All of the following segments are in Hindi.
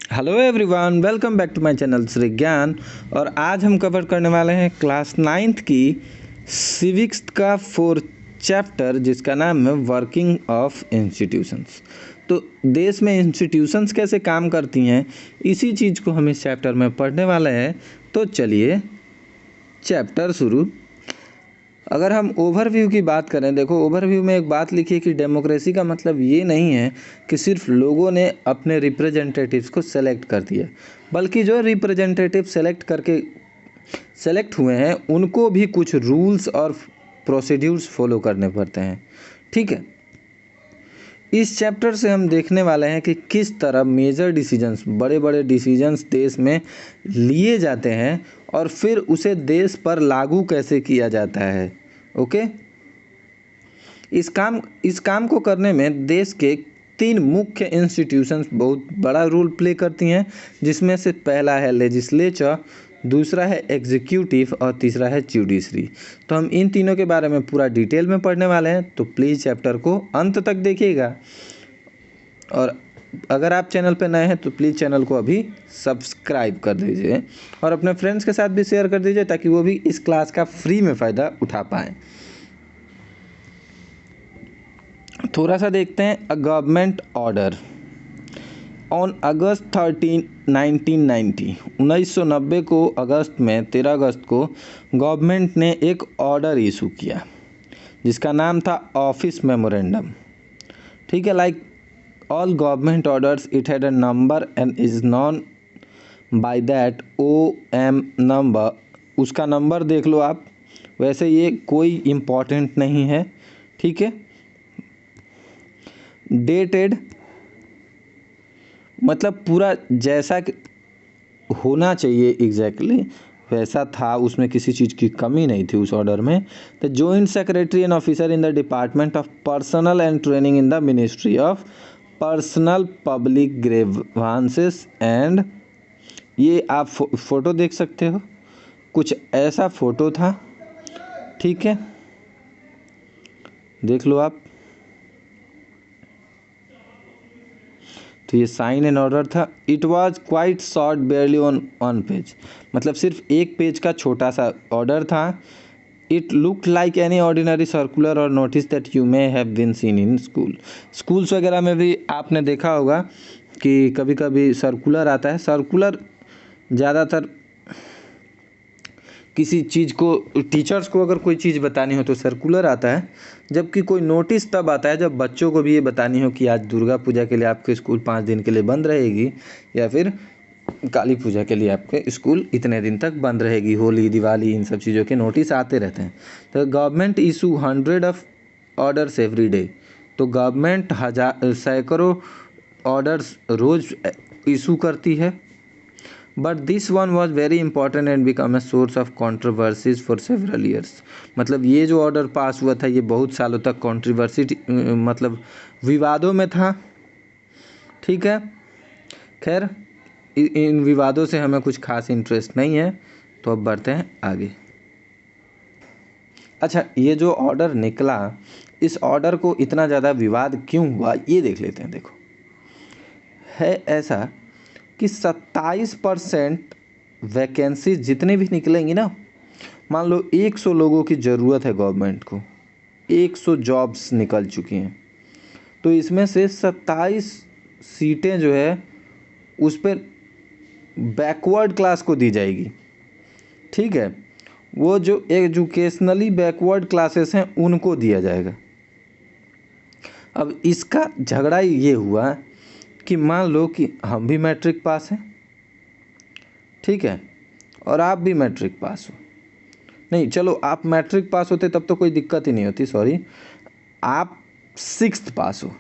Hello everyone, welcome back to my channel Shri Gyan. और आज हम कवर करने वाले हैं क्लास 9th की सिविक्स का 4th चैप्टर, जिसका नाम है वर्किंग ऑफ इंस्टीट्यूशंस। तो देश में इंस्टीट्यूशंस कैसे काम करती हैं, इसी चीज़ को हम इस चैप्टर में पढ़ने वाले हैं। तो चलिए चैप्टर शुरू। अगर हम ओवरव्यू की बात करें, देखो ओवरव्यू में एक बात लिखी है कि डेमोक्रेसी का मतलब ये नहीं है कि सिर्फ लोगों ने अपने रिप्रेजेंटेटिव्स को सेलेक्ट कर दिया, बल्कि जो रिप्रेजेंटेटिव सेलेक्ट हुए हैं उनको भी कुछ रूल्स और प्रोसीड्यूर्स फॉलो करने पड़ते हैं। ठीक है, इस चैप्टर से हम देखने वाले हैं कि किस तरह मेजर डिसीजंस, बड़े बड़े डिसीजंस देश में लिए जाते हैं और फिर उसे देश पर लागू कैसे किया जाता है। ओके, इस काम को करने में देश के 3 मुख्य इंस्टीट्यूशंस बहुत बड़ा रोल प्ले करती हैं, जिसमें से पहला है लेजिस्लेचर, दूसरा है एग्जीक्यूटिव और तीसरा है ज्यूडिशरी। तो हम इन तीनों के बारे में पूरा डिटेल में पढ़ने वाले हैं, तो प्लीज़ चैप्टर को अंत तक देखिएगा। और अगर आप चैनल पर नए हैं तो प्लीज़ चैनल को अभी सब्सक्राइब कर दीजिए और अपने फ्रेंड्स के साथ भी शेयर कर दीजिए, ताकि वो भी इस क्लास का फ्री में फ़ायदा उठा पाएँ। थोड़ा सा देखते हैं। A government order on August 13, 1990, 1990 को अगस्त में 13 अगस्त को गवर्नमेंट ने एक ऑर्डर इशू किया, जिसका नाम था ऑफिस मेमोरेंडम। ठीक है, like all government orders it had a number and is known by that OM number. उसका नंबर देख लो आप, वैसे ये कोई इम्पोर्टेंट नहीं है। ठीक है, डेटेड मतलब पूरा जैसा होना चाहिए एग्जैक्टली वैसा था, उसमें किसी चीज़ की कमी नहीं थी उस ऑर्डर में। The joint secretary and officer in the department of personnel and training in the ministry of personnel public grievances and, ये आप फोटो देख सकते हो, कुछ ऐसा फोटो था। ठीक है, देख लो आप। तो ये साइन एंड ऑर्डर था। It was quite short, barely on page, मतलब सिर्फ एक पेज का छोटा सा ऑर्डर था। It look like any ordinary circular और notice that you may have been seen in schools वगैरह में भी आपने देखा होगा कि कभी कभी सर्कुलर आता है। सर्कुलर ज़्यादातर किसी चीज़ को, टीचर्स को अगर कोई चीज़ बतानी हो तो सर्कुलर आता है, जबकि कोई नोटिस तब आता है जब बच्चों को भी ये बतानी हो कि आज दुर्गा पूजा के लिए आपके स्कूल 5 दिन के लिए बंद रहेगी, या फिर काली पूजा के लिए आपके स्कूल इतने दिन तक बंद रहेगी, होली दिवाली इन सब चीज़ों के नोटिस आते रहते हैं। तो government issue 100 of orders every day. तो गवर्नमेंट सैकड़ों ऑर्डर्स रोज़ इशू करती है। But this one was very important and become a source of controversies for several years. मतलब ये जो ऑर्डर पास हुआ था ये बहुत सालों तक कॉन्ट्रोवर्सी, मतलब विवादों में था। ठीक है, खैर इन विवादों से हमें कुछ खास इंटरेस्ट नहीं है, तो अब बढ़ते हैं आगे। अच्छा, ये जो ऑर्डर निकला, इस ऑर्डर को इतना ज़्यादा विवाद क्यों हुआ ये देख लेते हैं। देखो, है ऐसा कि 27% वैकेंसी जितने भी निकलेंगी ना, मान लो 100 लोगों की ज़रूरत है गवर्नमेंट को, 100 जॉब्स निकल चुकी हैं, तो इसमें से 27 सीटें जो है उस पर बैकवर्ड क्लास को दी जाएगी। ठीक है, वो जो एजुकेशनली बैकवर्ड क्लासेस हैं उनको दिया जाएगा। अब इसका झगड़ा ये हुआ कि मान लो कि हम भी मैट्रिक पास हैं, ठीक है, और आप भी मैट्रिक पास हो। नहीं, चलो आप मैट्रिक पास होते तब तो कोई दिक्कत ही नहीं होती, सॉरी, आप 6th पास हो,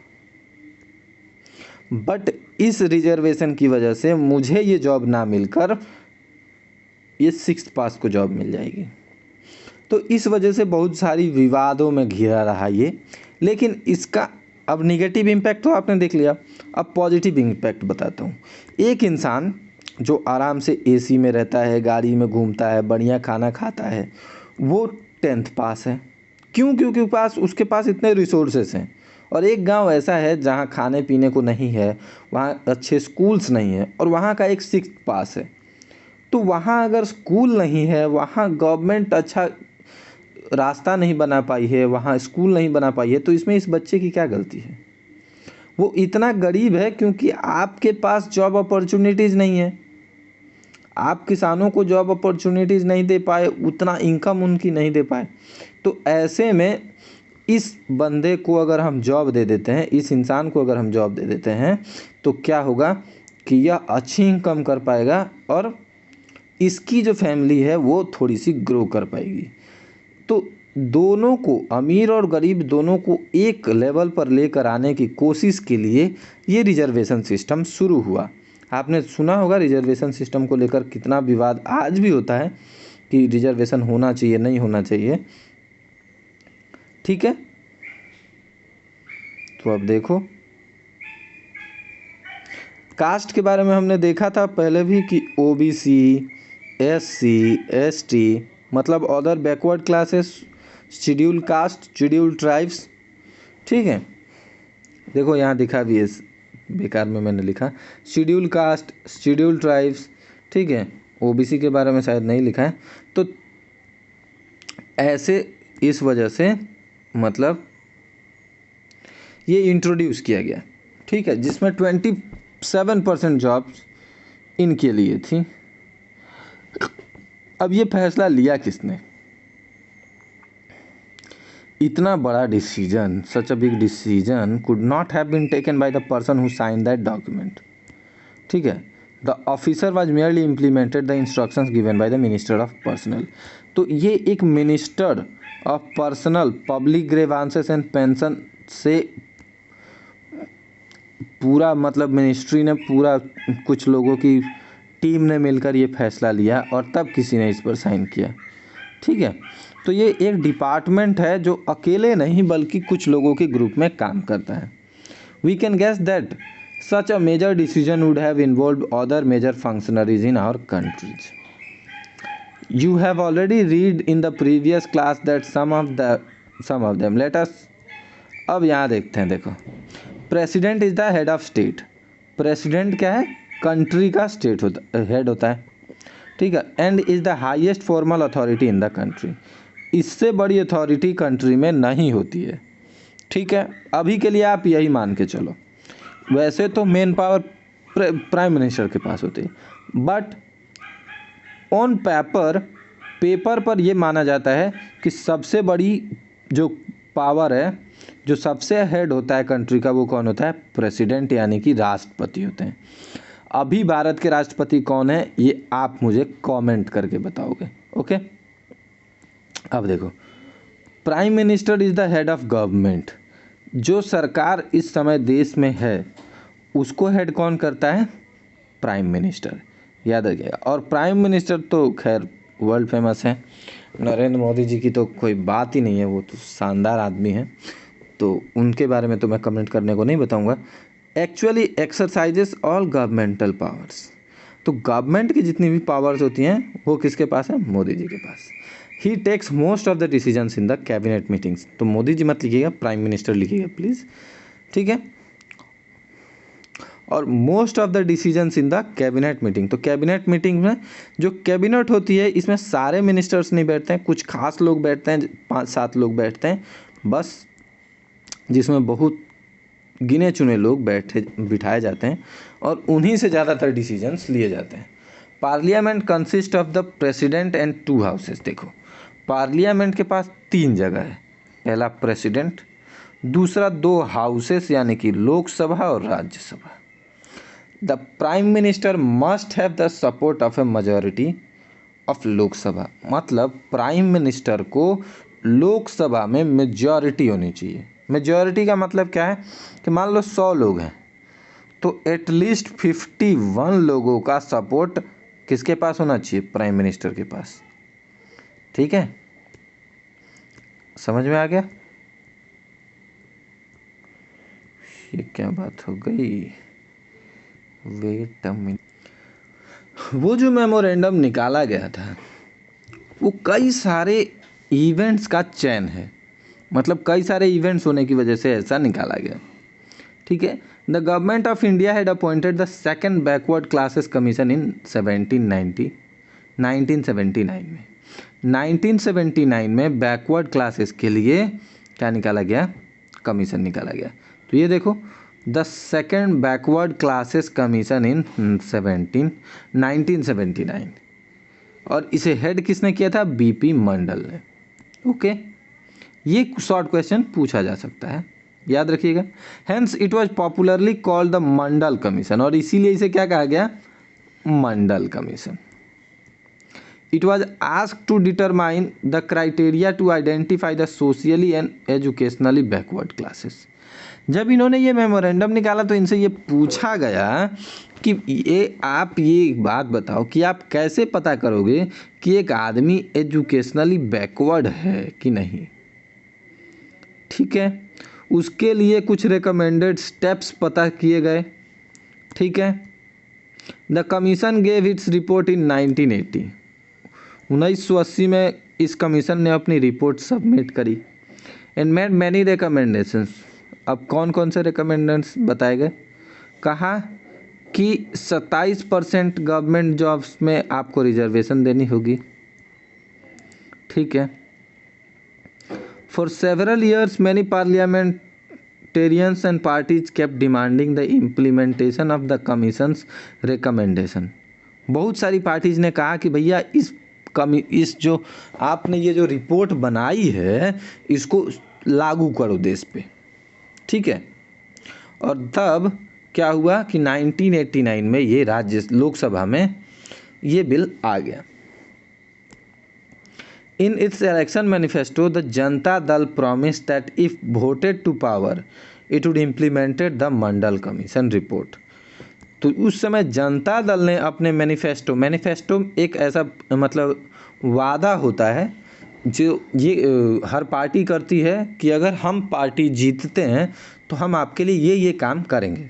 बट इस रिजर्वेशन की वजह से मुझे ये जॉब ना मिलकर ये 6th पास को जॉब मिल जाएगी। तो इस वजह से बहुत सारी विवादों में घिरा रहा ये। लेकिन इसका अब निगेटिव इम्पैक्ट तो आपने देख लिया, अब पॉजिटिव इम्पैक्ट बताता हूँ। एक इंसान जो आराम से AC में रहता है, गाड़ी में घूमता है, बढ़िया खाना खाता है, वो 10th पास है। क्यों? क्योंकि उसके पास इतने रिसोर्सेस हैं, और एक गांव ऐसा है जहां खाने पीने को नहीं है, वहां अच्छे स्कूल्स नहीं है, और वहां का एक 6th पास है। तो वहाँ अगर स्कूल नहीं है, वहाँ गवर्नमेंट अच्छा रास्ता नहीं बना पाई है, वहाँ स्कूल नहीं बना पाई है, तो इसमें इस बच्चे की क्या गलती है? वो इतना गरीब है क्योंकि आपके पास जॉब अपॉर्चुनिटीज़ नहीं है। आप किसानों को जॉब अपॉर्चुनिटीज़ नहीं दे पाए, उतना इनकम उनकी नहीं दे पाए। तो ऐसे में इस बंदे को अगर हम जॉब दे देते हैं, इस इंसान को अगर हम जॉब दे देते हैं, तो क्या होगा कि यह अच्छी इनकम कर पाएगा और इसकी जो फैमिली है वो थोड़ी सी ग्रो कर पाएगी। तो दोनों को, अमीर और गरीब दोनों को एक लेवल पर लेकर आने की कोशिश के लिए ये रिजर्वेशन सिस्टम शुरू हुआ। आपने सुना होगा रिजर्वेशन सिस्टम को लेकर कितना विवाद आज भी होता है कि रिजर्वेशन होना चाहिए, नहीं होना चाहिए। ठीक है, तो अब देखो कास्ट के बारे में हमने देखा था पहले भी कि ओबीसी, एससी, एसटी मतलब other backward classes, schedule caste, schedule tribes. ठीक है, देखो यहाँ दिखा भी है, बेकार में मैंने लिखा शेड्यूल कास्ट, शेड्यूल ट्राइब्स। ठीक है, ओबीसी के बारे में शायद नहीं लिखा है। तो ऐसे इस वजह से मतलब ये इंट्रोड्यूस किया गया। ठीक है, जिसमें 27% जॉब्स इनके लिए थी। अब ये फैसला लिया किसने? इतना बड़ा decision, such a big decision could not have been taken by the person who sign that document. ठीक है, the officer was merely implemented the instructions given by the minister of personnel. तो ये एक minister of personnel public grievances and pension से पूरा मतलब मिनिस्ट्री ने पूरा कुछ लोगों की टीम ने मिलकर ये फैसला लिया और तब किसी ने इस पर साइन किया। ठीक है, तो ये एक डिपार्टमेंट है जो अकेले नहीं बल्कि कुछ लोगों के ग्रुप में काम करता है। We can guess that such a major decision would have involved other major functionaries in our countries. You have already read in the previous class that some of them. Let us अब यहाँ देखते हैं। देखो, president is the head of state. President क्या है? कंट्री का स्टेट होता हेड होता है। ठीक है, and is the highest formal authority in the country. इससे बड़ी अथॉरिटी कंट्री में नहीं होती है। ठीक है, अभी के लिए आप यही मान के चलो। वैसे तो मेन पावर प्राइम मिनिस्टर के पास होती है, बट ऑन पेपर पर यह माना जाता है कि सबसे बड़ी जो पावर है, जो सबसे हेड होता है कंट्री का, वो कौन होता है? प्रेसिडेंट, यानी कि राष्ट्रपति होते हैं। अभी भारत के राष्ट्रपति कौन है ये आप मुझे कमेंट करके बताओगे। ओके, अब देखो, prime minister is the head of government. जो सरकार इस समय देश में है उसको हेड कौन करता है? प्राइम मिनिस्टर, याद रखिएगा। और प्राइम मिनिस्टर तो खैर वर्ल्ड फेमस है, नरेंद्र मोदी जी की तो कोई बात ही नहीं है, वो तो शानदार आदमी है, तो उनके बारे में तो मैं कमेंट करने को नहीं बताऊंगा। Actually exercises all governmental powers. तो गवर्नमेंट की जितनी भी पावर्स होती हैं वो किसके पास है? मोदी जी के पास। He takes most of the decisions in the cabinet meetings. तो मोदी जी मत लिखिएगा, प्राइम मिनिस्टर लिखिएगा प्लीज़। ठीक है, और most of the decisions in the cabinet meeting. तो कैबिनेट मीटिंग में जो कैबिनेट होती है इसमें सारे मिनिस्टर्स नहीं बैठते हैं, कुछ खास लोग बैठते हैं, 5-7 लोग बैठते हैं बस, जिसमें बहुत गिने चुने लोग बिठाए जाते हैं और उन्हीं से ज़्यादातर डिसीजंस लिए जाते हैं। Parliament consist of the president and 2 houses. देखो, पार्लियामेंट के पास 3 जगह है। पहला प्रेसिडेंट, दूसरा 2 हाउसेस यानी कि लोकसभा और Rajya Sabha. The prime minister must have the support of A majority of Lok Sabha. मतलब प्राइम मिनिस्टर को लोकसभा में मेजॉरिटी होनी चाहिए। मेजॉरिटी का मतलब क्या है कि मान लो 100 लोग हैं तो एटलीस्ट 51 लोगों का सपोर्ट किसके पास होना चाहिए? प्राइम मिनिस्टर के पास। ठीक है, समझ में आ गया? ये क्या बात हो गई? Wait a minute. वो जो मेमोरेंडम निकाला गया था वो कई सारे इवेंट्स का चैन है। मतलब कई सारे इवेंट्स होने की वजह से ऐसा निकाला गया। ठीक है। The government of India had appointed the second backward classes commission इन 1979 में। 1979 में बैकवर्ड क्लासेस के लिए क्या निकाला गया, कमीशन निकाला गया। तो ये देखो, the second backward classes commission इन 1979, और इसे हेड किसने किया था, बीपी मंडल ने। ओके, ये शॉर्ट क्वेश्चन पूछा जा सकता है, याद रखिएगा। Hence it was popularly called the Mandal commission, और इसीलिए इसे क्या कहा गया, Mandal commission. It was asked to determine the criteria to identify the socially and educationally backward classes. जब इन्होंने ये मेमोरेंडम निकाला तो इनसे ये पूछा गया कि आप ये बात बताओ कि आप कैसे पता करोगे कि एक आदमी एजुकेशनली बैकवर्ड है कि नहीं। ठीक है, उसके लिए कुछ रिकमेंडेड स्टेप्स पता किए गए। ठीक है। The commission gave its report इन 1980। 1980 में इस कमीशन ने अपनी रिपोर्ट सबमिट करी एंड मेड मैनी रिकमेंडेशंस। अब कौन कौन से रिकमेंडेशंस बताए गए, कहा कि 27% गवर्नमेंट जॉब्स में आपको रिजर्वेशन देनी होगी। ठीक है। For several years many parliamentarians and parties kept demanding the implementation of the commissions recommendation. बहुत सारी पार्टीज ने कहा कि भैया इस जो आपने ये जो रिपोर्ट बनाई है इसको लागू करो देश पे। ठीक है। और तब क्या हुआ कि 1989 में ये राज्य लोकसभा में ये बिल आ गया। In its election manifesto, the Janata Dal promised that if voted to power, it would implemented the Mandal Commission report. तो उस समय जनता दल ने अपने मैनिफेस्टो एक ऐसा मतलब वादा होता है जो ये हर पार्टी करती है कि अगर हम पार्टी जीतते हैं तो हम आपके लिए ये काम करेंगे।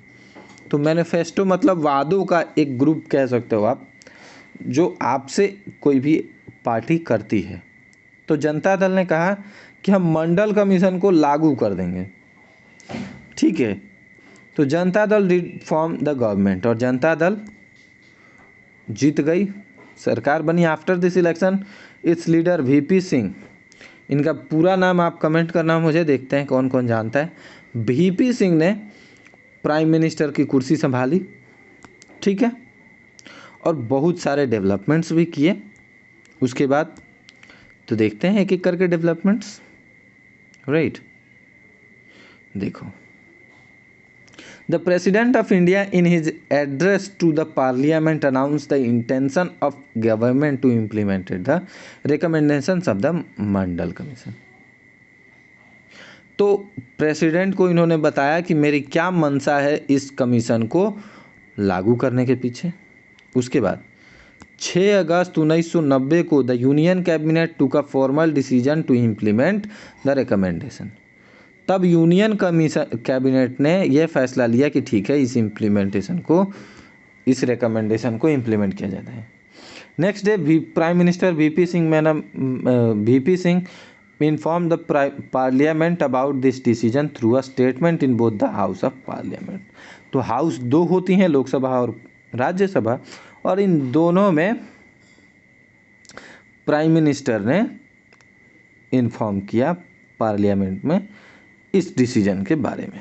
तो मैनिफेस्टो मतलब वादों का एक ग्रुप कह सकते हो आप, जो आपसे कोई भी पार्टी करती है। तो जनता दल ने कहा कि हम मंडल कमीशन को लागू कर देंगे। ठीक है। तो Janata Dal reform the government, और जनता दल जीत गई, सरकार बनी। After this election it's leader VP Singh, इनका पूरा नाम आप कमेंट करना मुझे, देखते हैं कौन कौन जानता है। वीपी सिंह ने प्राइम मिनिस्टर की कुर्सी संभाली। ठीक है। और बहुत सारे डेवलपमेंट्स भी किए उसके बाद। तो देखते हैं एक एक करके डेवलपमेंट्स। राइट, देखो, the president of India in his address to the parliament announce the intention of government to implement the recommendations of the Mandal commission. तो प्रेसिडेंट को इन्होंने बताया कि मेरी क्या मंशा है इस कमीशन को लागू करने के पीछे। उसके बाद 6 अगस्त 1990 को the union cabinet took a formal decision to implement the recommendation. तब यूनियन कैबिनेट ने यह फैसला लिया कि ठीक है, इस रिकमेंडेशन को इम्प्लीमेंट किया जाता है। Next day prime minister VP Singh informed the parliament about this decision through a statement in both the house of parliament। तो हाउस दो होती हैं, लोकसभा और राज्यसभा, और इन दोनों में प्राइम मिनिस्टर ने इन्फॉर्म किया पार्लियामेंट में इस डिसीजन के बारे में।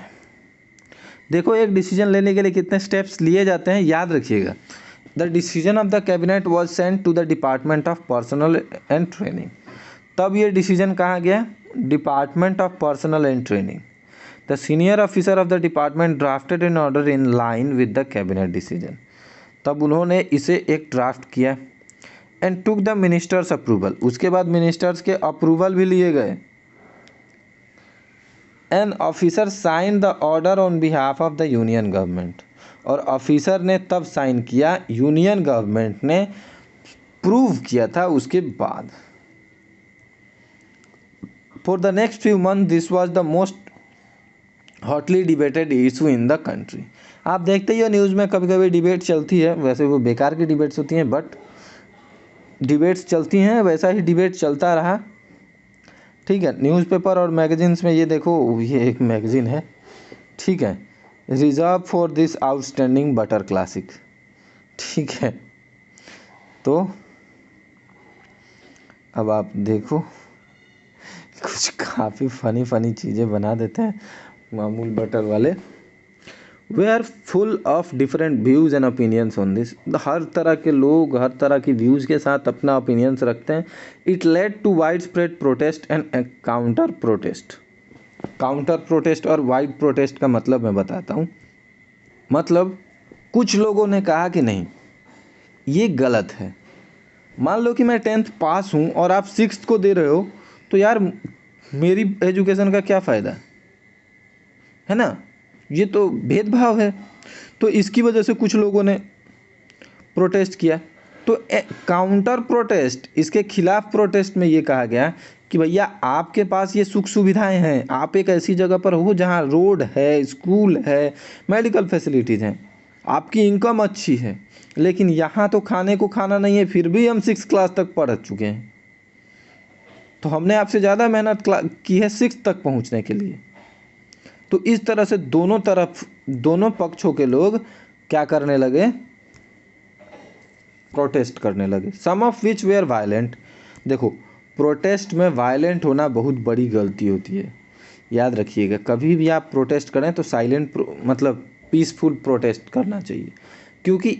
देखो, एक डिसीजन लेने के लिए कितने स्टेप्स लिए जाते हैं, याद रखिएगा। The decision of the cabinet was sent to the department of personnel and training. तब ये डिसीजन कहाँ गया, department of personnel and training. The senior officer of the department drafted an order in line with the cabinet decision. तब उन्होंने इसे एक ड्राफ्ट किया and took the ministers approval. उसके बाद मिनिस्टर्स के अप्रूवल भी लिए गए। An officer sign the order on behalf of the union government. और ऑफिसर ने तब साइन किया, यूनियन गवर्नमेंट ने प्रूव किया था उसके बाद। For the next few month this was the most hotly debated issue in the country. आप देखते ही हो न्यूज़ में कभी कभी डिबेट चलती है, वैसे वो बेकार की डिबेट्स होती हैं, बट डिबेट्स चलती हैं, वैसा ही डिबेट चलता रहा। ठीक है, न्यूज़पेपर और मैगजीन्स में ये देखो, ये एक मैगजीन है, ठीक है, reserve for this outstanding butter classic, ठीक है। तो अब आप देखो, कुछ काफ़ी फनी चीज़ें बना देते हैं मामूल बटर वाले। वे are full of different views and opinions on this. हर तरह के लोग हर तरह की व्यूज़ के साथ अपना ओपिनियंस रखते हैं। It led to wide spread protest and counter protest. Counter protest और वाइड प्रोटेस्ट का मतलब मैं बताता हूँ। मतलब कुछ लोगों ने कहा कि नहीं, ये गलत है। मान लो कि मैं 10th पास हूँ और आप 6th को दे रहे हो, तो यार मेरी एजुकेशन का क्या फ़ायदा है ना। ये तो भेदभाव है। तो इसकी वजह से कुछ लोगों ने प्रोटेस्ट किया। तो काउंटर प्रोटेस्ट, इसके खिलाफ प्रोटेस्ट में ये कहा गया कि भैया आपके पास ये सुख सुविधाएं हैं, आप एक ऐसी जगह पर हो जहाँ रोड है, स्कूल है, मेडिकल फैसिलिटीज़ हैं, आपकी इनकम अच्छी है, लेकिन यहाँ तो खाने को खाना नहीं है, फिर भी हम 6th क्लास तक पढ़ चुके हैं। तो हमने आपसे ज़्यादा मेहनत की है 6th तक पहुँचने के लिए। तो इस तरह से दोनों पक्षों के लोग क्या करने लगे, प्रोटेस्ट करने लगे। सम ऑफ विच वेयर वायलेंट। देखो, प्रोटेस्ट में वायलेंट होना बहुत बड़ी गलती होती है, याद रखिएगा। कभी भी आप प्रोटेस्ट करें तो साइलेंट मतलब पीसफुल प्रोटेस्ट करना चाहिए, क्योंकि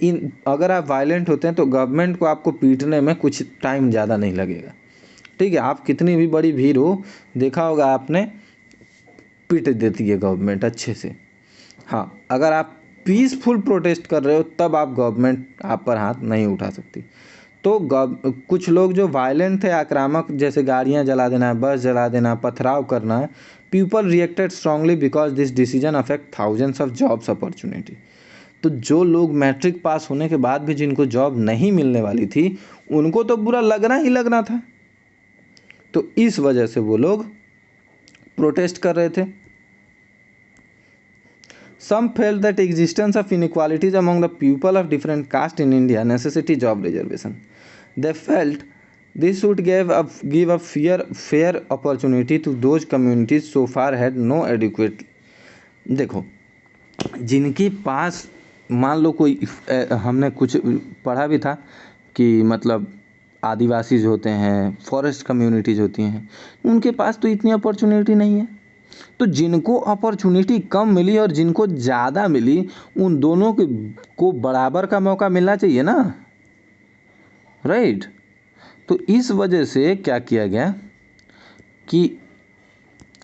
अगर आप वायलेंट होते हैं तो गवर्नमेंट को आपको पीटने में कुछ टाइम ज़्यादा नहीं लगेगा, ठीक है। आप कितनी भी बड़ी भीड़ हो, देखा होगा आपने, पीट देती है गवर्नमेंट अच्छे से। हाँ, अगर आप पीसफुल प्रोटेस्ट कर रहे हो तब आप गवर्नमेंट आप पर हाथ नहीं उठा सकती। तो कुछ लोग जो वायलेंट थे, आक्रामक, जैसे गाड़ियाँ जला देना, बस जला देना, पथराव करना, people reacted strongly because this decision affect thousands of jobs opportunity. तो जो लोग मैट्रिक पास होने के बाद भी जिनको जॉब नहीं मिलने वाली थी, उनको तो बुरा लगना ही लगना था। तो इस वजह से वो लोग प्रोटेस्ट कर रहे थे। Some felt that existence of inequalities among the people of different caste in India necessity job reservation. They felt this would give a fair opportunity to those communities so far had no adequate. देखो, जिनके पास मान लो कोई हमने कुछ पढ़ा भी था कि मतलब आदिवासी जो होते हैं, फॉरेस्ट कम्युनिटीज़ होती हैं, उनके पास तो इतनी अपॉर्चुनिटी नहीं है। तो जिनको अपॉर्चुनिटी कम मिली और जिनको ज़्यादा मिली, उन दोनों को बराबर का मौका मिलना चाहिए ना, राइट। तो इस वजह से क्या किया गया कि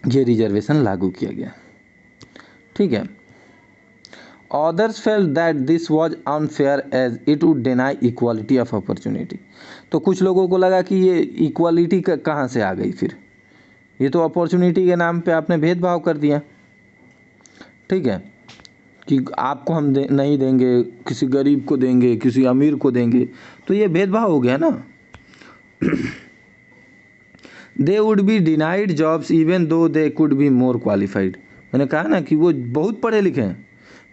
ये रिजर्वेशन लागू किया गया, ठीक है। Others felt that this was unfair as it would deny equality of opportunity. तो कुछ लोगों को लगा कि ये इक्वालिटी कहाँ से आ गई, फिर ये तो अपॉर्चुनिटी के नाम पे आपने भेदभाव कर दिया, ठीक है, कि आपको हम नहीं देंगे, किसी गरीब को देंगे, किसी अमीर को देंगे, तो ये भेदभाव हो गया ना। They would be denied jobs even though they could be more qualified. मैंने कहा ना कि वो बहुत पढ़े लिखे हैं,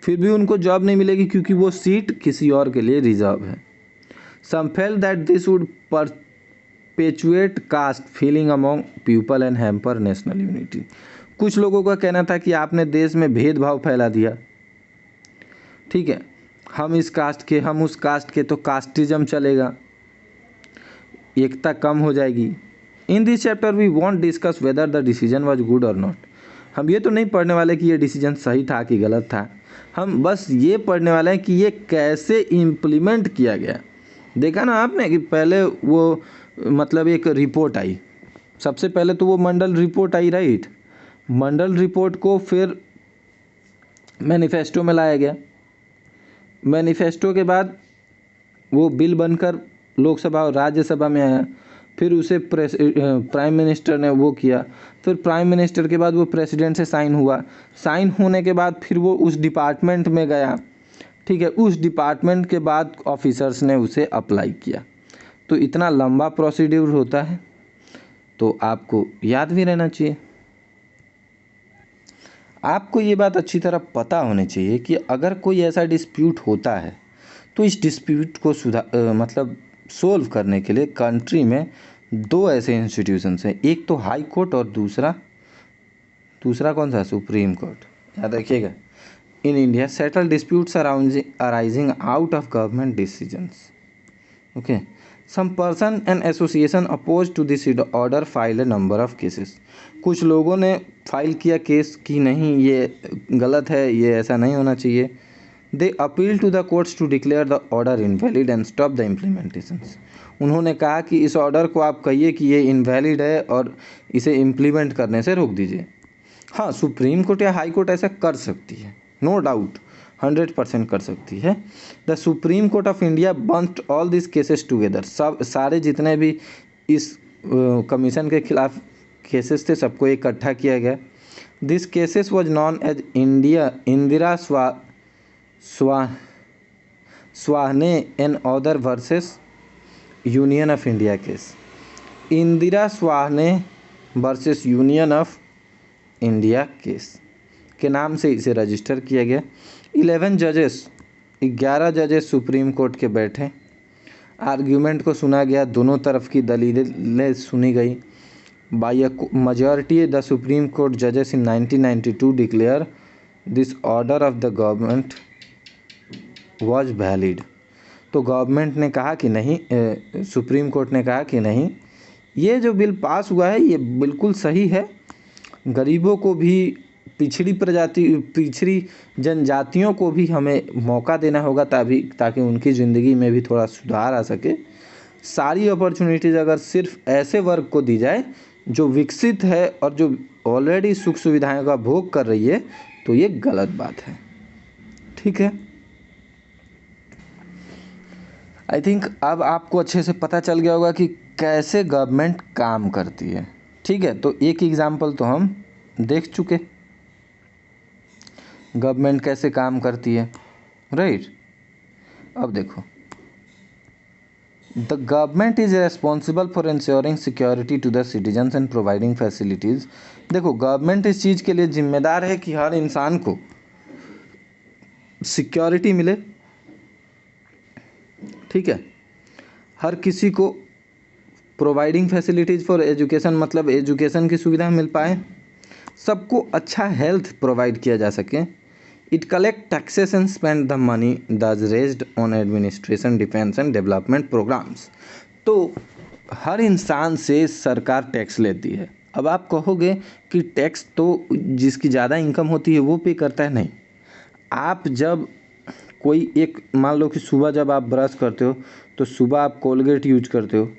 फिर भी उनको जॉब नहीं मिलेगी क्योंकि वो सीट किसी और के लिए रिजर्व है। Some feel that this would perpetuate caste feeling among people and hamper national unity. कुछ लोगों का कहना था कि आपने देश में भेदभाव फैला दिया, ठीक है, हम इस कास्ट के, हम उस कास्ट के, तो कास्टिज्म चलेगा, एकता कम हो जाएगी। In this chapter we want discuss whether the decision was good or not. हम ये तो नहीं पढ़ने वाले कि ये डिसीजन सही था कि गलत था, हम बस ये पढ़ने वाले हैं कि ये कैसे इम्प्लीमेंट किया गया। देखा ना आपने कि पहले वो मतलब एक रिपोर्ट आई, सबसे पहले तो वो मंडल रिपोर्ट आई, राइट। मंडल रिपोर्ट को फिर मैनिफेस्टो में लाया गया, मैनिफेस्टो के बाद वो बिल बनकर लोकसभा और राज्यसभा में आया, फिर उसे प्राइम मिनिस्टर ने वो किया, फिर प्राइम मिनिस्टर के बाद वो प्रेसिडेंट से साइन हुआ, साइन होने के बाद फिर वो उस डिपार्टमेंट में गया, ठीक है, उस डिपार्टमेंट के बाद ऑफिसर्स ने उसे अप्लाई किया। तो इतना लंबा प्रोसीड्यूर होता है, तो आपको याद भी रहना चाहिए। आपको ये बात अच्छी तरह पता होनी चाहिए कि अगर कोई ऐसा डिस्प्यूट होता है तो इस डिस्प्यूट को मतलब सोल्व करने के लिए कंट्री में दो ऐसे इंस्टीट्यूशंस हैं, एक तो हाई कोर्ट और दूसरा कौन सा, सुप्रीम कोर्ट। याद रखिएगा। In India settle disputes arising out of government decisions. Okay, some person and association oppose to this order file a number of cases. कुछ लोगों ने फाइल किया केस कि नहीं ये गलत है, ये ऐसा नहीं होना चाहिए। They appeal to the courts to declare the order invalid and stop the implementations. उन्होंने कहा कि इस ऑर्डर को आप कहिए कि ये इनवैलिड है और इसे इम्प्लीमेंट करने से रोक दीजिए। हाँ, सुप्रीम कोर्ट या हाई कोर्ट ऐसा कर सकती है, नो डाउट, 100% कर सकती है। The supreme court of India bunched all this cases together. सारे जितने भी इस कमीशन के खिलाफ केसेस थे सबको इकट्ठा किया गया। This cases was known as Indira Sawhney and other versus union of India case. Indira Sawhney versus union of India case के नाम से इसे रजिस्टर किया गया। 11 जजेस सुप्रीम कोर्ट के बैठे। आर्ग्यूमेंट को सुना गया, दोनों तरफ की दलीलें सुनी गई। By a majority the supreme court जजेस in 1992 declare this order of the government was valid. तो गवर्नमेंट ने कहा कि नहीं, सुप्रीम कोर्ट ने कहा कि नहीं, ये जो बिल पास हुआ है ये बिल्कुल सही है। गरीबों को भी, पिछड़ी जनजातियों को भी हमें मौका देना होगा ताकि उनकी ज़िंदगी में भी थोड़ा सुधार आ सके। सारी अपॉर्चुनिटीज़ अगर सिर्फ ऐसे वर्ग को दी जाए जो विकसित है और जो ऑलरेडी सुख सुविधाओं का भोग कर रही है, तो ये गलत बात है। ठीक है, आई थिंक अब आपको अच्छे से पता चल गया होगा कि कैसे गवर्नमेंट काम करती है। ठीक है, तो एक एग्जाम्पल तो हम देख चुके, गवर्नमेंट कैसे काम करती है, राइट। अब देखो, the government is responsible for ensuring security to the citizens and providing facilities. देखो, गवर्नमेंट इस चीज़ के लिए जिम्मेदार है कि हर इंसान को सिक्योरिटी मिले। ठीक है, हर किसी को प्रोवाइडिंग फैसिलिटीज़ फॉर एजुकेशन, मतलब एजुकेशन की सुविधा मिल पाए, सबको अच्छा हेल्थ प्रोवाइड किया जा सके। It collect taxes and spend the money that raised on administration, defence and development programmes. तो हर इंसान से सरकार टैक्स लेती है। अब आप कहोगे कि टैक्स तो जिसकी ज़्यादा इनकम होती है वो पे करता है, नहीं। आप जब कोई एक, मान लो कि सुबह जब आप ब्रश करते हो तो सुबह आप कोलगेट यूज करते हो,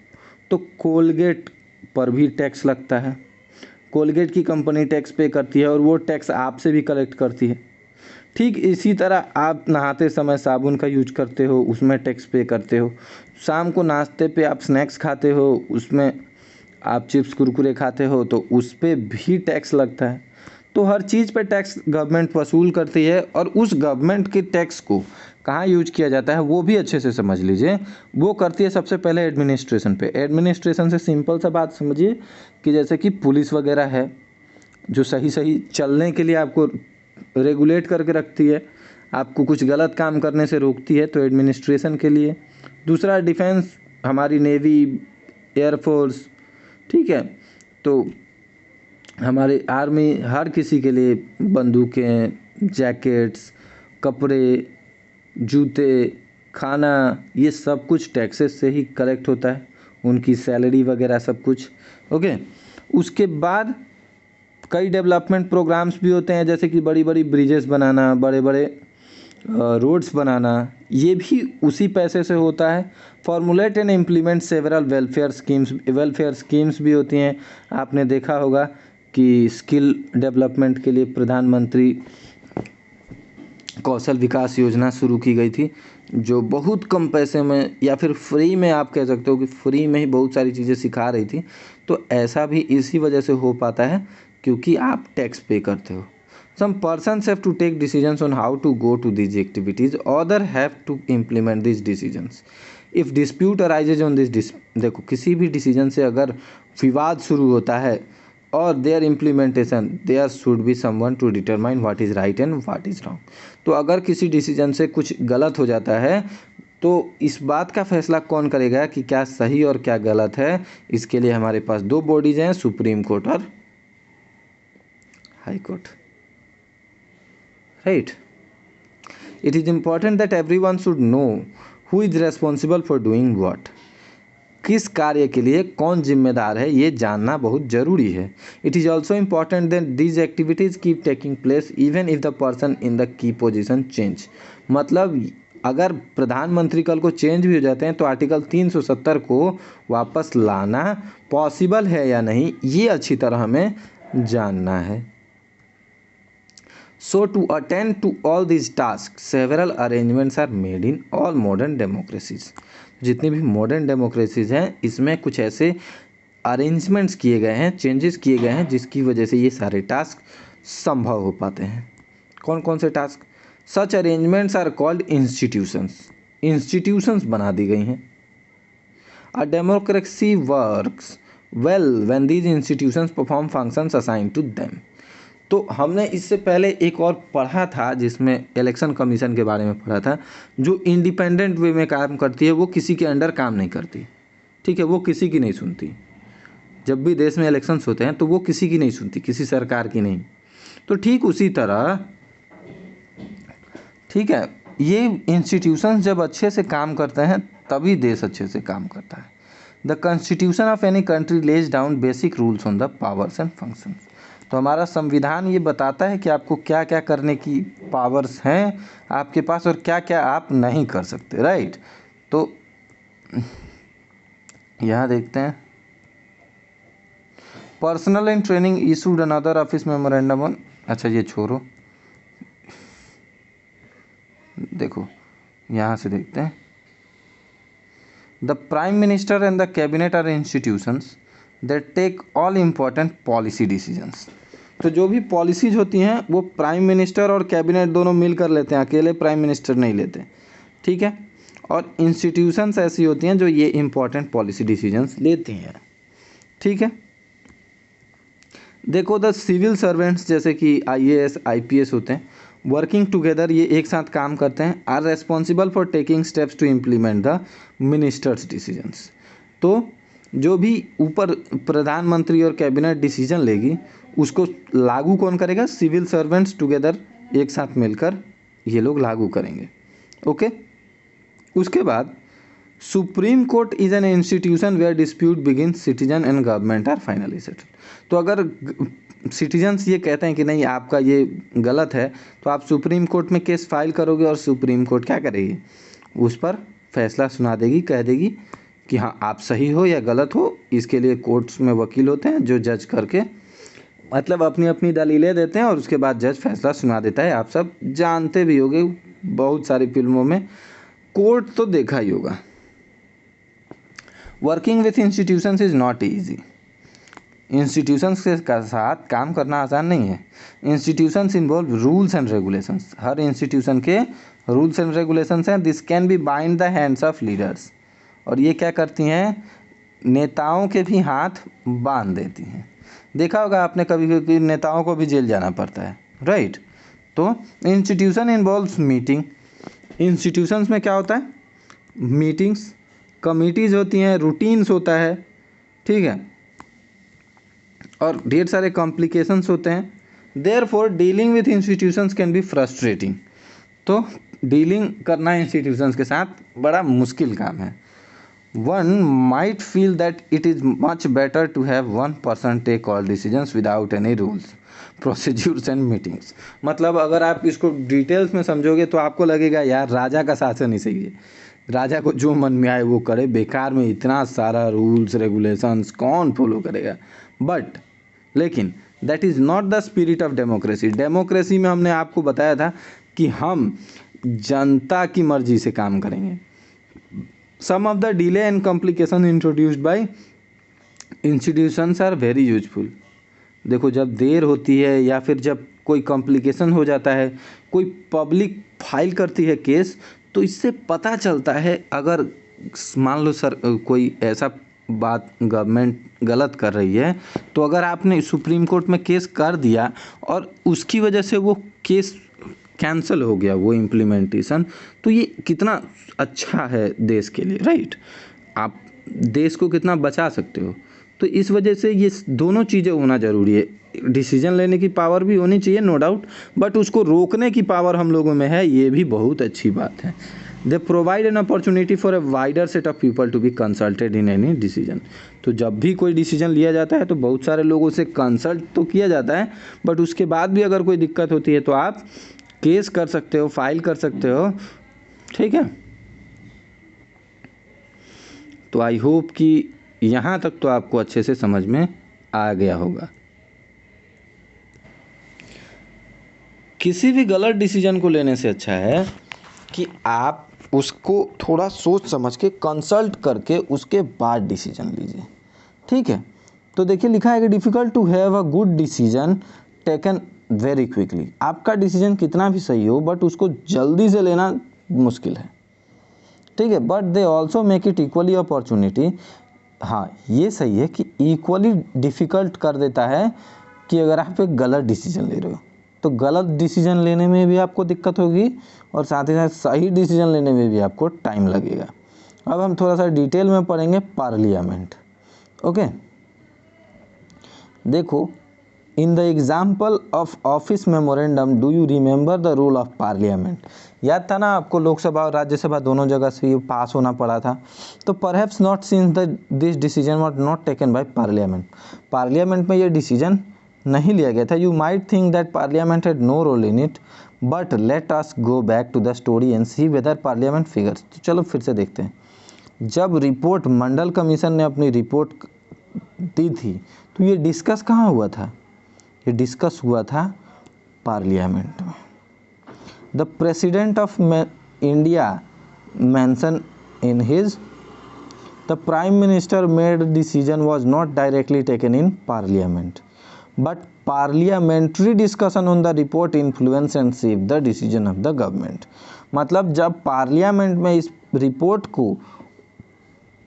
तो कोलगेट पर भी टैक्स लगता है। कोलगेट की कंपनी टैक्स पे करती है और वो टैक्स आपसे भी कलेक्ट करती है। ठीक इसी तरह आप नहाते समय साबुन का यूज करते हो, उसमें टैक्स पे करते हो। शाम को नाश्ते पे आप स्नैक्स खाते हो, उसमें आप चिप्स कुरकुरे खाते हो, तो उस पर भी टैक्स लगता है। तो हर चीज़ पे टैक्स गवर्नमेंट वसूल करती है, और उस गवर्नमेंट के टैक्स को कहाँ यूज किया जाता है वो भी अच्छे से समझ लीजिए। वो करती है सबसे पहले एडमिनिस्ट्रेशन पे। एडमिनिस्ट्रेशन से सिंपल सा बात समझिए कि जैसे कि पुलिस वगैरह है जो सही चलने के लिए आपको रेगुलेट करके रखती है, आपको कुछ गलत काम करने से रोकती है, तो एडमिनिस्ट्रेशन के लिए। दूसरा डिफेंस, हमारी नेवी, एयरफोर्स, ठीक है। तो हमारी आर्मी, हर किसी के लिए बंदूकें, जैकेट्स, कपड़े, जूते, खाना, ये सब कुछ टैक्सेस से ही कलेक्ट होता है, उनकी सैलरी वगैरह सब कुछ। ओके, उसके बाद कई डेवलपमेंट प्रोग्राम्स भी होते हैं, जैसे कि बड़ी बड़ी ब्रिजेस बनाना, बड़े बड़े रोड्स बनाना, ये भी उसी पैसे से होता है। Formulate and implement several welfare schemes भी होती हैं। आपने देखा होगा कि स्किल डेवलपमेंट के लिए प्रधानमंत्री कौशल विकास योजना शुरू की गई थी, जो बहुत कम पैसे में या फिर फ्री में, आप कह सकते हो कि फ्री में ही बहुत सारी चीज़ें सिखा रही थी। तो ऐसा भी इसी वजह से हो पाता है क्योंकि आप टैक्स पे करते हो। Some persons have to take decisions on how to go to these activities, others have to implement these decisions. If dispute arises on this देखो, किसी भी डिसीजन से अगर विवाद शुरू होता है और there implementation, there should be someone to determine what is right and what is wrong. तो अगर किसी डिसीजन से कुछ गलत हो जाता है तो इस बात का फैसला कौन करेगा कि क्या सही और क्या गलत है? इसके लिए हमारे पास दो बॉडीज हैं, सुप्रीम कोर्ट और high court, right. It is important that everyone should know who is responsible for doing what. किस कार्य के लिए कौन जिम्मेदार है, ये जानना बहुत जरूरी है। It is also important that these activities keep taking place even if the person in the key position change. मतलब अगर प्रधानमंत्री कल को चेंज भी हो जाते हैं तो आर्टिकल 370 को वापस लाना पॉसिबल है या नहीं, ये अच्छी तरह हमें जानना है। So to attend to all these tasks, several arrangements are made in all modern democracies. जितनी भी मॉडर्न डेमोक्रेसीज हैं इसमें कुछ ऐसे अरेंजमेंट्स किए गए हैं, चेंजेस किए गए हैं जिसकी वजह से ये सारे टास्क संभव हो पाते हैं। कौन कौन से task? Such arrangements are called institutions. Institutions बना दी गई हैं। A democracy works well when these institutions perform functions assigned to them. तो हमने इससे पहले एक और पढ़ा था जिसमें इलेक्शन कमीशन के बारे में पढ़ा था, जो इंडिपेंडेंट वे में काम करती है, वो किसी के अंडर काम नहीं करती, ठीक है, वो किसी की नहीं सुनती। जब भी देश में इलेक्शंस होते हैं तो वो किसी की नहीं सुनती, किसी सरकार की नहीं। तो ठीक उसी तरह, ठीक है, ये इंस्टीट्यूशंस जब अच्छे से काम करते हैं तभी देश अच्छे से काम करता है। The constitution of any country lays down basic rules on the powers and functions. तो हमारा संविधान ये बताता है कि आपको क्या क्या करने की पावर्स हैं आपके पास और क्या क्या आप नहीं कर सकते, राइट। तो यहाँ देखते हैं, personnel and training issued another office memorandum on, अच्छा ये छोड़ो, देखो यहाँ से देखते हैं। The prime minister and the cabinet are institutions that take all important policy decisions. तो जो भी पॉलिसीज होती हैं वो प्राइम मिनिस्टर और कैबिनेट दोनों मिल कर लेते हैं, अकेले प्राइम मिनिस्टर नहीं लेते, ठीक है। और इंस्टीट्यूशंस ऐसी होती हैं जो ये इम्पॉर्टेंट पॉलिसी डिसीजंस लेती हैं, ठीक है। देखो द सिविल सर्वेंट्स जैसे कि IAS IPS होते हैं, वर्किंग टुगेदर, ये एक साथ काम करते हैं, are responsible for taking steps to implement the ministers decisions. तो जो भी ऊपर प्रधानमंत्री और कैबिनेट डिसीजन लेगी उसको लागू कौन करेगा? सिविल सर्वेंट्स टुगेदर, एक साथ मिलकर ये लोग लागू करेंगे, ओके। उसके बाद supreme court is an institution where dispute begin citizen and government are finally settle. तो अगर सिटीजन्स ये कहते हैं कि नहीं आपका ये गलत है तो आप सुप्रीम कोर्ट में केस फाइल करोगे और सुप्रीम कोर्ट क्या करेगी? उस पर फैसला सुना देगी, कह देगी कि हाँ आप सही हो या गलत हो। इसके लिए कोर्ट्स में वकील होते हैं जो जज करके मतलब अपनी अपनी दलीलें देते हैं और उसके बाद जज फैसला सुना देता है। आप सब जानते भी होंगे, बहुत सारी फिल्मों में कोर्ट तो देखा ही होगा। Working with institutions is not easy. Institutions के साथ काम करना आसान नहीं है। Institutions involve rules and regulations. Her institution के रूल्स एंड रेगुलेशंस हैं। This can be bind the hands of leaders. और ये क्या करती हैं? नेताओं के भी हाथ बांध देती हैं। देखा होगा आपने कभी कभी नेताओं को भी जेल जाना पड़ता है, राइट। तो इंस्टीट्यूशन इन्वॉल्व्स मीटिंग। इंस्टीट्यूशंस में क्या होता है? मीटिंग्स, कमिटीज़ होती हैं, रूटीन्स होता है, ठीक है, और ढेर सारे कॉम्प्लिकेशंस होते हैं। Therefore dealing with institutions can be frustrating. तो डीलिंग करना इंस्टीट्यूशंस के साथ बड़ा मुश्किल काम है। One might feel that it is much better to have one person take all decisions without any rules, procedures and meetings. मतलब अगर आप इसको डिटेल्स में समझोगे तो आपको लगेगा यार राजा का शासन ही सही है, राजा को जो मन में आए वो करे, बेकार में इतना सारा रूल्स रेगुलेशंस कौन फॉलो करेगा। बट लेकिन that is not the spirit of democracy. Democracy में हमने आपको बताया था कि हम जनता की मर्जी से काम करेंगे। Some of the delay and complication introduced by institutions are very useful. देखो जब देर होती है या फिर जब कोई कॉम्प्लिकेशन हो जाता है, कोई पब्लिक फाइल करती है केस, तो इससे पता चलता है अगर मान लो सर कोई ऐसा बात गवर्नमेंट गलत कर रही है तो अगर आपने सुप्रीम कोर्ट में केस कर दिया और उसकी वजह से वो केस कैंसिल हो गया वो इम्प्लीमेंटेशन, तो ये कितना अच्छा है देश के लिए, राइट। आप देश को कितना बचा सकते हो। तो इस वजह से ये दोनों चीज़ें होना ज़रूरी है। डिसीजन लेने की पावर भी होनी चाहिए, नो डाउट, बट उसको रोकने की पावर हम लोगों में है, ये भी बहुत अच्छी बात है। They provide an opportunity for a wider set of people to be consulted in any decision. तो जब भी कोई डिसीजन लिया जाता है तो बहुत सारे लोगों से कंसल्ट तो किया जाता है, बट उसके बाद भी अगर कोई दिक्कत होती है तो आप केस कर सकते हो, फाइल कर सकते हो, ठीक है। तो आई होप कि यहाँ तक तो आपको अच्छे से समझ में आ गया होगा। किसी भी गलत डिसीजन को लेने से अच्छा है कि आप उसको थोड़ा सोच समझ के कंसल्ट करके उसके बाद डिसीजन लीजिए, ठीक है। तो देखिए लिखा है कि difficult to have a good decision taken very quickly. आपका डिसीजन कितना भी सही हो बट उसको जल्दी से लेना मुश्किल है, ठीक है। But they also make it equally opportunity. हाँ, ये सही है कि इक्वली डिफ़िकल्ट कर देता है कि अगर आप एक गलत डिसीजन ले रहे हो तो गलत डिसीजन लेने में भी आपको दिक्कत होगी और साथ ही साथ सही डिसीजन लेने में भी आपको टाइम लगेगा। अब हम थोड़ा सा डिटेल में पढ़ेंगे पार्लियामेंट, ओके। देखो, in the example of office memorandum do you remember the rule of parliament. याद था ना आपको, लोकसभा और राज्यसभा दोनों जगह से ये पास होना पड़ा था। तो perhaps not since this decision was not taken by parliament. Parliament में ये डिसीजन नहीं लिया गया था। You might think that parliament had no role in it, but let us go back to the story and see whether parliament figures. तो चलो फिर से देखते हैं। जब रिपोर्ट मंडल कमीशन ने अपनी रिपोर्ट दी थी तो ये डिस्कस कहाँ हुआ था? ये डिस्कस हुआ था पार्लियामेंट में। The president of India mention in his the prime minister made decision was not directly taken in parliament but parliamentary discussion on the report influence and shape the decision of the government. मतलब जब पार्लियामेंट में इस रिपोर्ट को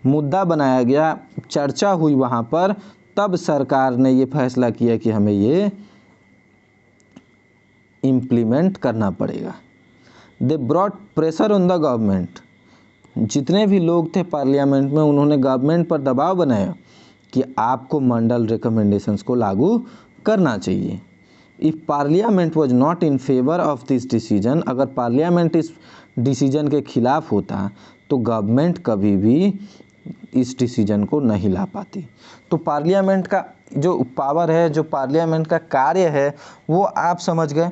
मुद्दा बनाया गया, चर्चा हुई वहाँ पर, तब सरकार ने ये फैसला किया कि हमें ये इम्प्लीमेंट करना पड़ेगा। They brought pressure on the government. जितने भी लोग थे पार्लियामेंट में, उन्होंने गवर्नमेंट पर दबाव बनाया कि आपको मंडल रिकमेंडेशंस को लागू करना चाहिए। If parliament was not in favour of this decision, अगर पार्लियामेंट इस डिसीजन के खिलाफ होता तो गवर्नमेंट कभी भी इस डिसीजन को नहीं ला पाती। तो पार्लियामेंट का जो पावर है, जो पार्लियामेंट का कार्य है, वो आप समझ गए।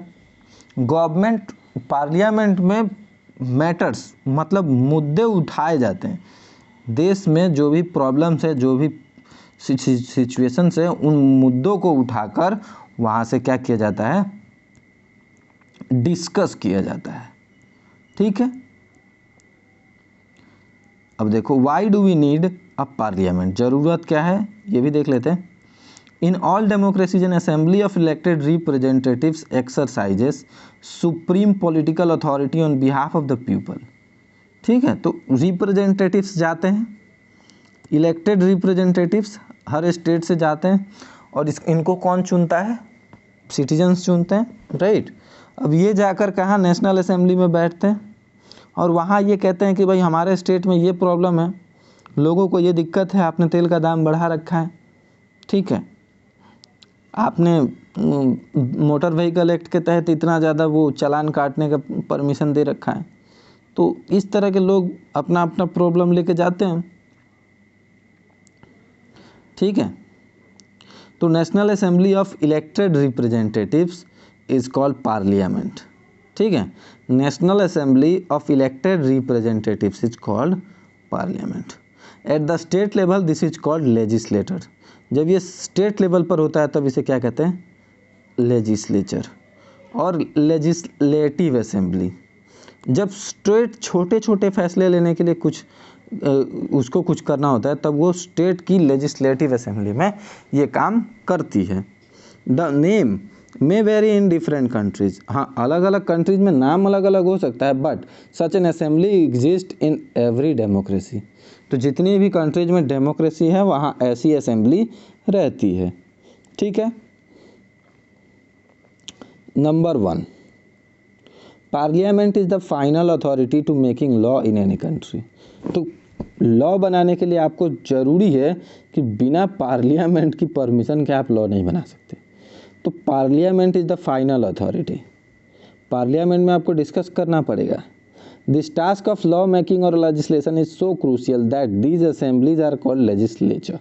गवर्नमेंट पार्लियामेंट में मैटर्स मतलब मुद्दे उठाए जाते हैं। देश में जो भी प्रॉब्लम्स है, जो भी सिचुएशंस है, उन मुद्दों को उठाकर वहाँ से क्या किया जाता है? डिस्कस किया जाता है, ठीक है। अब देखो, why do we need a parliament, ज़रूरत क्या है ये भी देख लेते हैं। In all democracies an assembly of elected representatives exercises supreme political authority on behalf of the people, ठीक है। तो रिप्रेजेंटेटिव्स जाते हैं, इलेक्टेड रिप्रेजेंटेटिव्स हर स्टेट से जाते हैं, और इनको कौन चुनता है? सिटीजन्स चुनते हैं, राइट। अब ये जाकर कहाँ? नेशनल असेंबली में बैठते हैं और वहाँ ये कहते हैं कि भाई हमारे स्टेट में ये प्रॉब्लम है, लोगों को ये दिक्कत है, आपने तेल का दाम बढ़ा रखा है, ठीक है, आपने मोटर व्हीकल एक्ट के तहत इतना ज़्यादा वो चालान काटने का परमिशन दे रखा है। तो इस तरह के लोग अपना अपना प्रॉब्लम लेके जाते हैं, ठीक है। तो national assembly of elected representatives is called parliament, ठीक है। National assembly of elected representatives is called parliament. At the state level this is called legislator. जब ये स्टेट लेवल पर होता है तब इसे क्या कहते हैं? लेजिस्लेचर। और लेजिस्लेटिव असेंबली, जब स्टेट छोटे छोटे फैसले लेने के लिए उसको कुछ करना होता है, तब वो स्टेट की लेजिस्लेटिव असेंबली में ये काम करती है। The name may very in different countries. हाँ, अलग अलग कंट्रीज में नाम अलग अलग हो सकता है, but such an assembly exist in every democracy. तो जितनी भी कंट्रीज में डेमोक्रेसी है वहाँ ऐसी असेंबली रहती है, ठीक है। Number 1, parliament is the final authority to making law in any country. तो लॉ बनाने के लिए आपको जरूरी है कि बिना पार्लियामेंट की परमिशन के आप लॉ नहीं बना सकते। तो parliament is the final authority. Parliament में आपको डिस्कस करना पड़ेगा। This task of law making और legislation is so crucial that these assemblies are called legislature.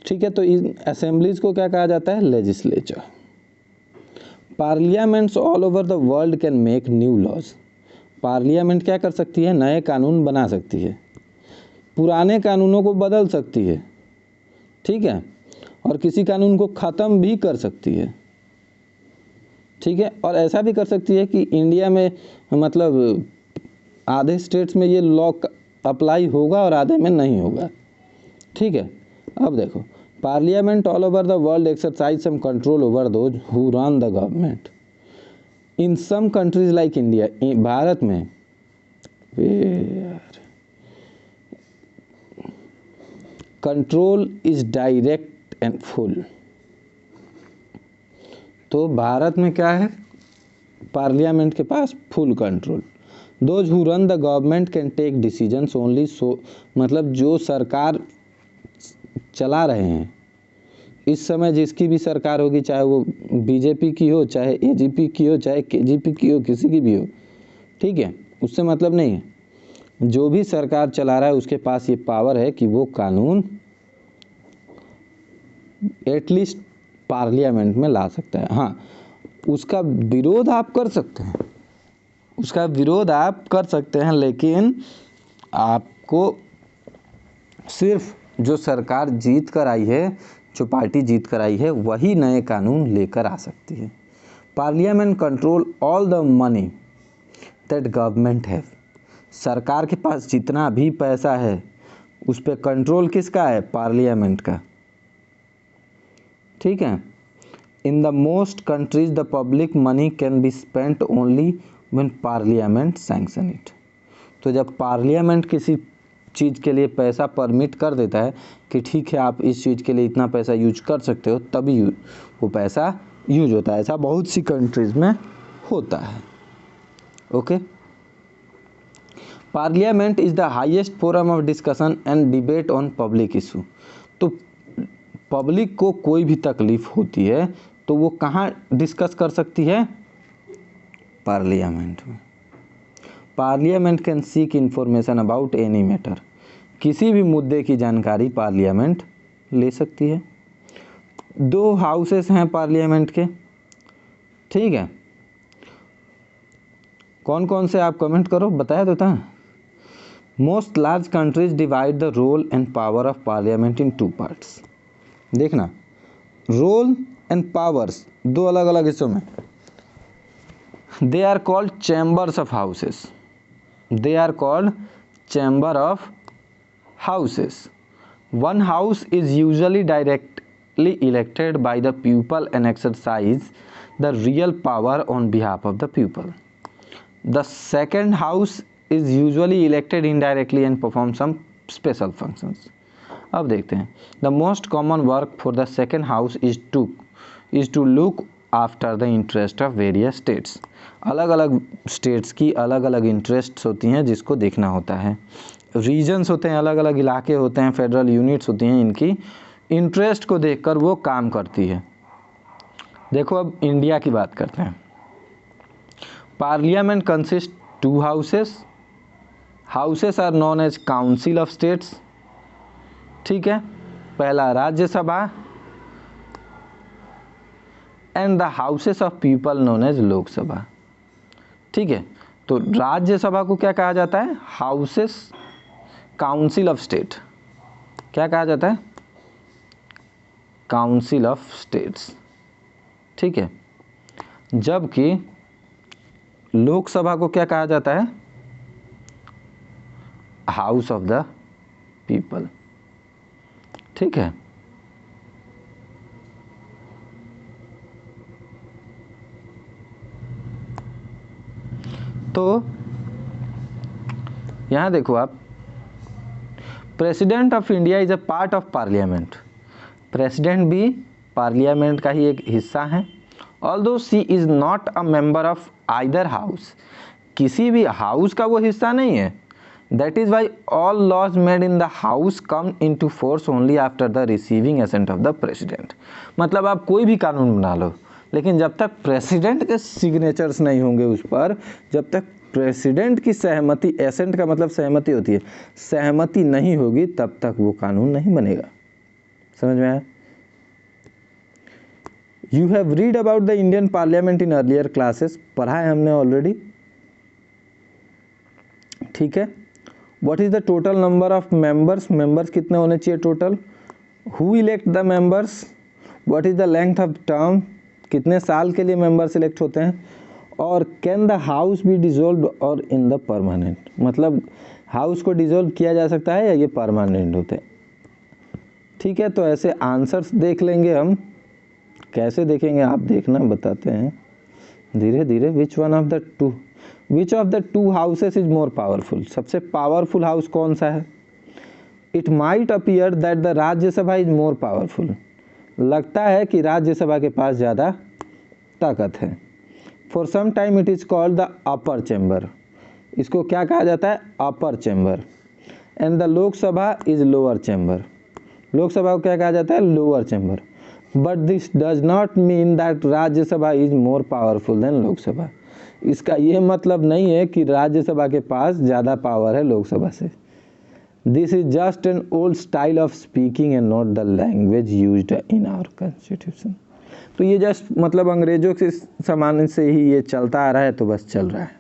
ठीक है, तो इन असेंबलीज को क्या कहा जाता है? Legislature. Parliaments all over the world can make new laws. Parliament क्या कर सकती है? नए कानून बना सकती है, पुराने कानूनों को बदल सकती है, ठीक है, और किसी कानून को ख़त्म भी कर सकती है, ठीक है। और ऐसा भी कर सकती है कि इंडिया में मतलब आधे स्टेट्स में ये लॉ अप्लाई होगा और आधे में नहीं होगा, ठीक है। अब देखो, parliament all over the world exercise some control over those who run the government in some countries like India. Bharat में control is direct and full. तो भारत में क्या है? पार्लियामेंट के पास full control. Those who run the government can take decisions only so, मतलब जो सरकार चला रहे हैं इस समय, जिसकी भी सरकार होगी, चाहे वो बीजेपी की हो, चाहे एजीपी की हो, चाहे केजीपी की हो, किसी की भी हो, ठीक है, उससे मतलब नहीं है। जो भी सरकार चला रहा है उसके पास ये पावर है कि वो कानून एटलीस्ट पार्लियामेंट में ला सकता है। हाँ, उसका विरोध आप कर सकते हैं, उसका विरोध आप कर सकते हैं, लेकिन आपको सिर्फ जो सरकार जीत कर आई है, जो पार्टी जीत कर आई है, वही नए कानून लेकर आ सकती है। Parliament control all the money that government have. सरकार के पास जितना भी पैसा है उस पर कंट्रोल किसका है? पार्लियामेंट का, ठीक है। In the most countries the public money can be spent only when parliament sanction it. तो जब पार्लियामेंट किसी चीज़ के लिए पैसा परमिट कर देता है कि ठीक है आप इस चीज़ के लिए इतना पैसा यूज कर सकते हो, तभी वो पैसा यूज होता है। ऐसा बहुत सी कंट्रीज़ में होता है। Okay, parliament is the highest forum of discussion and debate on public issue. तो पब्लिक को कोई भी तकलीफ होती है तो वो कहाँ डिस्कस कर सकती है? पार्लियामेंट में। Parliament can seek information about any matter. किसी भी मुद्दे की जानकारी पार्लियामेंट ले सकती है। 2 हाउसेस हैं पार्लियामेंट के, ठीक है। कौन कौन से आप कमेंट करो, बताया तो था। Most large countries divide the role and power of parliament in 2 parts. देखना, रोल एंड पावर्स 2 अलग अलग हिस्सों में। They are called chambers of houses. They are called chamber of houses. One house is usually directly elected by the people and exercise the real power on behalf of the people. The second house is usually elected indirectly and performs some special functions. अब देखते हैं, the most common work for the second house is to look after the interest of various states. अलग अलग स्टेट्स की अलग अलग इंटरेस्ट्स होती हैं जिसको देखना होता है। रीजन्स होते हैं, अलग अलग इलाके होते हैं, फेडरल यूनिट्स होती हैं, इनकी इंटरेस्ट को देखकर वो काम करती है। देखो अब इंडिया की बात करते हैं। Parliament consist 2 houses. Houses are known as council of states, ठीक है। पहला Rajya Sabha and the houses of people known as Lok Sabha, ठीक है। तो राज्यसभा को क्या कहा जाता है? Houses council of state. क्या कहा जाता है? काउंसिल ऑफ स्टेट्स, ठीक है। जबकि लोकसभा को क्या कहा जाता है? हाउस ऑफ द पीपल, ठीक है। तो यहाँ देखो आप, president of India is a part of parliament. President भी पार्लियामेंट का ही एक हिस्सा है। Although she is not a member of either house, किसी भी हाउस का वो हिस्सा नहीं है। That is why all laws made in the house come into force only after the receiving assent of the president. मतलब आप कोई भी कानून बना लो, लेकिन जब तक प्रेसिडेंट के सिग्नेचर्स नहीं होंगे उस पर, जब तक प्रेसिडेंट की सहमति, एसेंट का मतलब सहमति होती है, सहमति नहीं होगी, तब तक वो कानून नहीं बनेगा। समझ में आया? You have read about the Indian parliament in earlier classes, पढ़ा है हमने ऑलरेडी, ठीक है। What is the total number of members, members कितने होने चाहिए total. Who elect the members, what is the length of term, कितने साल के लिए मेंबर सिलेक्ट होते हैं, और can the house B dissolve और इन द परमानेंट, मतलब हाउस को डिसॉल्व किया जा सकता है या ये परमानेंट होते हैं। ठीक है, तो ऐसे आंसर्स देख लेंगे हम। कैसे देखेंगे आप देखना, बताते हैं धीरे धीरे। Which of the two houses is more powerful, सबसे पावरफुल हाउस कौन सा है। It might appear that the Rajya Sabha is more powerful, लगता है कि राज्यसभा के पास ज़्यादा ताकत है। For some time it is called the upper chamber, इसको क्या कहा जाता है, upper chamber. And the Lok Sabha is lower chamber, Lok Sabha को क्या कहा जाता है, lower chamber. But this does not mean that Rajya Sabha is more powerful than Lok Sabha, इसका ये मतलब नहीं है कि राज्यसभा के पास ज़्यादा पावर है लोकसभा से। This is just an old style of speaking and not the language used in our constitution. तो ये जस्ट मतलब अंग्रेजों के ज़माने से ही ये चलता आ रहा है, तो बस चल रहा है,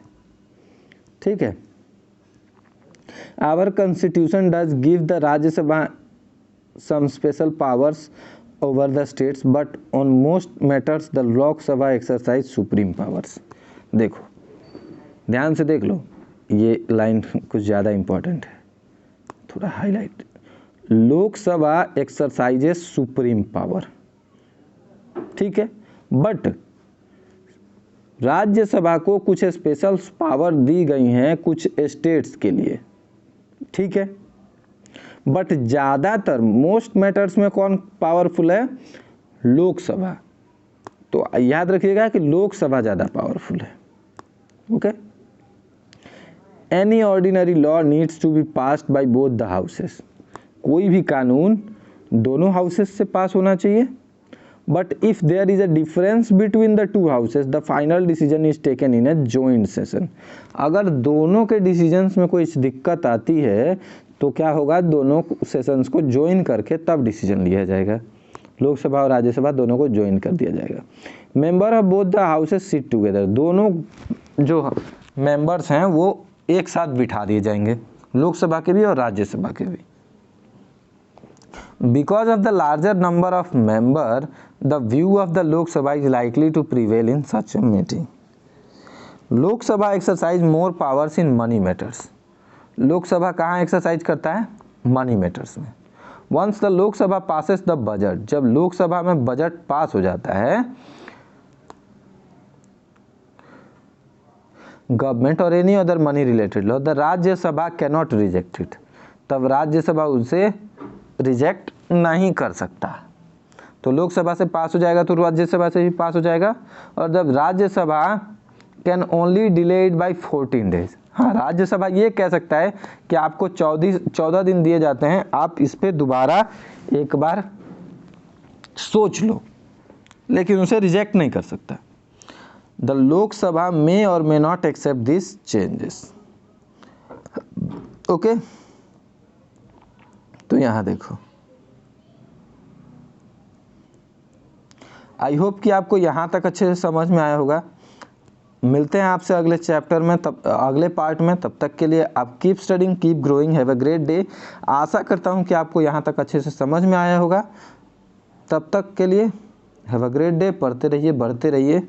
ठीक है। Our constitution does give the Rajya Sabha some special powers over the states, but on most matters the Lok Sabha exercise supreme powers। देखो ध्यान से देख लो, ये लाइन कुछ ज़्यादा इम्पोर्टेंट है, थोड़ा highlight. Lok Sabha exercises supreme power, ठीक है, बट राज्यसभा को कुछ स्पेशल पावर दी गई हैं कुछ स्टेट्स के लिए, ठीक है। बट ज़्यादातर मोस्ट मैटर्स में कौन पावरफुल है, लोकसभा। तो याद रखिएगा कि लोकसभा ज़्यादा पावरफुल है, okay. Any ordinary law needs to be passed by both the houses, कोई भी कानून दोनों हाउसेस से पास होना चाहिए। But if there is a difference between the two houses the final decision is taken in a joint session. अगर दोनों के डिसीजंस में कोई दिक्कत आती है तो क्या होगा, दोनों सेशंस को ज्वाइन करके तब डिसीजन लिया जाएगा। लोकसभा और राज्यसभा दोनों को ज्वाइन कर दिया जाएगा। Member of both the houses sit together, दोनों जो मेंबर्स हैं वो एक साथ बिठा दिए जाएंगे, लोकसभा के भी और राज्यसभा के भी। Because of the larger number of member the view of the Lok Sabha is likely to prevail in such a meeting. Lok Sabha exercise more powers in money matters, Lok Sabha कहाँ एक्सरसाइज करता है, मनी मैटर्स में। Once the Lok Sabha passes the budget, जब लोकसभा में बजट पास हो जाता है, गवर्नमेंट और any other money related law, the Rajya Sabha can not reject it, तब राज्यसभा उसे रिजेक्ट नहीं कर सकता। तो लोकसभा से पास हो जाएगा तो राज्यसभा से भी पास हो जाएगा। और जब Rajya Sabha can only delayed by 14 days, हाँ राज्यसभा ये कह सकता है कि आपको 14 दिन दिए जाते हैं, आप इस पे दोबारा एक बार सोच लो, लेकिन उसे रिजेक्ट नहीं कर सकता। The Lok Sabha may or may not accept this changes, okay. तो यहाँ देखो, आई होप कि आपको यहाँ तक अच्छे से समझ में आया होगा। मिलते हैं आपसे अगले चैप्टर में, तब अगले पार्ट में। तब तक के लिए आप keep studying, keep growing, have a great day. आशा करता हूँ कि आपको यहाँ तक अच्छे से समझ में आया होगा। तब तक के लिए हैव अ ग्रेट डे, पढ़ते रहिए, बढ़ते रहिए।